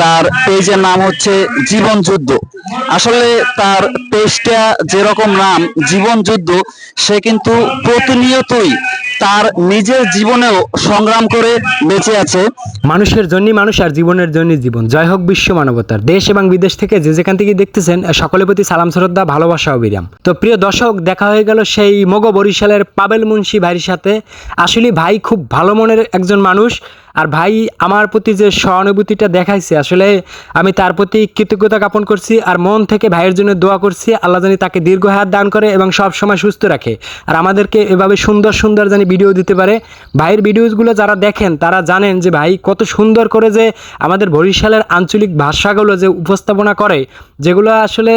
তার পেজের নাম হচ্ছে জীবন যুদ্ধ। আসলে তার পেজটা যেরকম নাম জীবন যুদ্ধ, সে কিন্তু প্রতিনিয়তই তার নিজের জীবনেও সংগ্রাম করে বেঁচে আছে। মানুষের জন্য মানুষ আর জীবনের জন্য জীবন। জয় হোক বিশ্ব মানবতার। দেশ এবং বিদেশ থেকে যে যেখান থেকে দেখতেছেন সকলের প্রতি সালাম শ্রদ্ধা ভালোবাসা ও বিরাম। তো প্রিয় দর্শক, দেখা হয়ে গেল সেই মগো বরিশালের পাবেল মুন্সি ভাইয়ের সাথে। আসলে ভাই খুব ভালো মনের একজন মানুষ, আর ভাই আমার প্রতি যে সহানুভূতিটা দেখাইছে, আসলে আমি তার প্রতি কৃতজ্ঞতা জ্ঞাপন করছি আর মন থেকে ভাইয়ের জন্য দোয়া করছি আল্লাহ জানি তাকে দীর্ঘ হায়াত দান করে এবং সব সময় সুস্থ রাখে, আর আমাদেরকে এভাবে সুন্দর সুন্দর জানি ভিডিও দিতে পারে। ভাইয়ের ভিডিওগুলো যারা দেখেন তারা জানেন যে ভাই কত সুন্দর করে যে আমাদের বরিশালের আঞ্চলিক ভাষাগুলো যে উপস্থাপনা করে, যেগুলো আসলে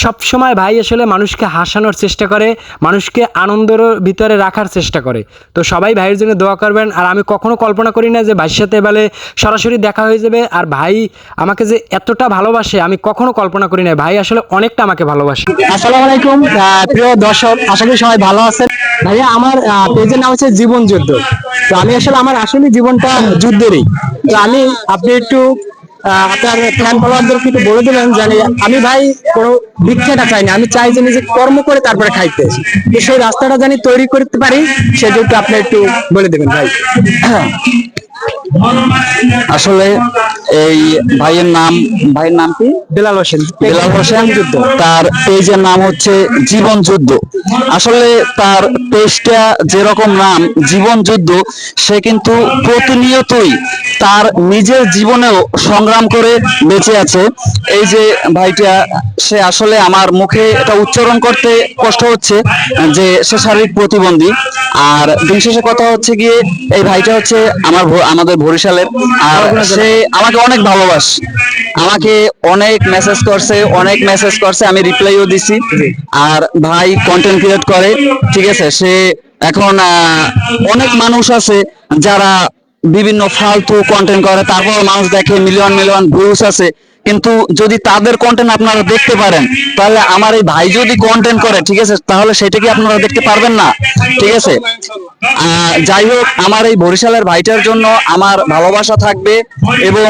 সবসময় ভাই আসলে মানুষকে হাসানোর চেষ্টা করে, মানুষকে আনন্দের ভিতরে রাখার চেষ্টা করে। তো সবাই ভাইয়ের জন্য দোয়া করবেন। আর আমি কখনো কল্পনা করি না যে ভাইয়ের সাথে এবারে সরাসরি দেখা হয়ে যাবে, আর ভাই আমাকে যে এতটা ভালোবাসে আমি কখনো কল্পনা করি না। ভাই আসলে অনেকটা আমাকে ভালোবাসে। আসসালামু আলাইকুম প্রিয় দর্শক, আশা করি সবাই ভালো আছেন। ভাইয়া আমার পেজের নাম হচ্ছে জীবন যুদ্ধ। তো আমি আসলে আমার আসলে জীবনটা যুদ্ধেরই। তো আপনি একটু আপনার ফ্যান ফলোয়ারদেরকে একটু বলে দেবেন জানি আমি ভাই কোনো ভিক্ষাটা চাই না, আমি চাই যে নিজে কর্ম করে তারপরে খাইতে। তো সেই রাস্তাটা জানি তৈরি করতে পারি, সেটা আপনি একটু বলে দেবেন ভাই। আসলে এই ভাইয়ের নাম কি? বেলাল হোসেন। বেলাল হোসেন যুদ্ধ। তার পেজের নাম হচ্ছে জীবন যুদ্ধ। আসলে তার পেজটা যেরকম নাম জীবন যুদ্ধ, সে কিন্তু প্রতিনিয়তই তার নিজের জীবনেও সংগ্রাম করে বেঁচে আছে। এই যে ভাইটা, সে আসলে আমার মুখে এটা উচ্চারণ করতে কষ্ট হচ্ছে যে সে শারীরিক প্রতিবন্ধী। আর দিন শেষে কথা হচ্ছে গিয়ে এই ভাইটা হচ্ছে আমাদের বরিশালের, আর সে আমাকে অনেক ভালোবাসে, আমাকে অনেক মেসেজ করছে, আমি রিপ্লাইও দিছি। আর ভাই কন্টেন্ট ক্রিয়েট করে, ঠিক আছে। সে এখন অনেক মানুষ আছে যারা বিভিন্ন ফালতু কন্টেন্ট করে, তারপর মানুষ দেখে, মিলিয়ন মিলিয়ন ভিউজ আছে, কিন্তু যদি তাদের কন্টেন্ট আপনারা দেখতে পারেন, তাহলে আমার এই ভাই যদি কন্টেন্ট করে, ঠিক আছে, তাহলে সেটা কি আপনারা দেখতে পারবেন না? ঠিক আছে। যাই হোক, আমার এই বরিশালের ভাইটার জন্য আমার ভালোবাসা থাকবে, এবং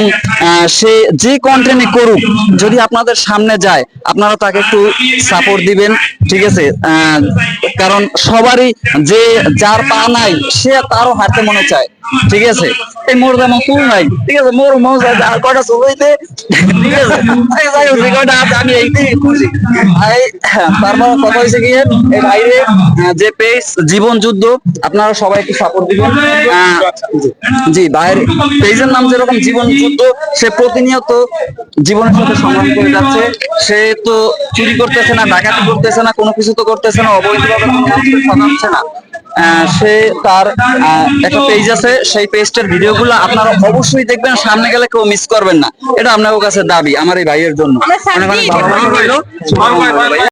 সে যে কন্টেন্টই করুক, যদি আপনাদের সামনে যায় আপনারা তাকে একটু সাপোর্ট দিবেন, ঠিক আছে। কারণ সবারই যে যার পা নাই সে তারও হাঁটতে মনে চায়, ঠিক আছে। এই মোর যেমন চুল নাই, ঠিক আছে, মোর মজা আর কয়টা চুল হইতে, ঠিক আছে। যাই হোক, যে কয়টা আছে আমি এইটাই খুশি। তারপর কথা হয়েছে গিয়ে এই বাইরে যে পেজ জীবন যুদ্ধ, আপনারা সবাই একটু সাপোর্ট দিবেন। জি, ভাইয়ের পেজের নাম যেরকম জীবন যুদ্ধ, সে প্রতিনিয়ত জীবনের সাথে সংগ্রাম করে যাচ্ছে। সে তো চুরি করতেছে না, ডাকাতি করতেছে না, কোনো কিছু তো করতেছে না, অবৈধভাবে কোনো মানুষকে ঠকাচ্ছে না। সে তার একটা পেজ আছে, সেই পেজটার ভিডিওগুলো আপনারা অবশ্যই দেখবেন, সামনে গেলে কেউ মিস করবেন না, এটা আপনাদের কাছে দাবি আমার এই ভাইয়ের জন্য। অনেক অনেক ভালোবাসা রইলো।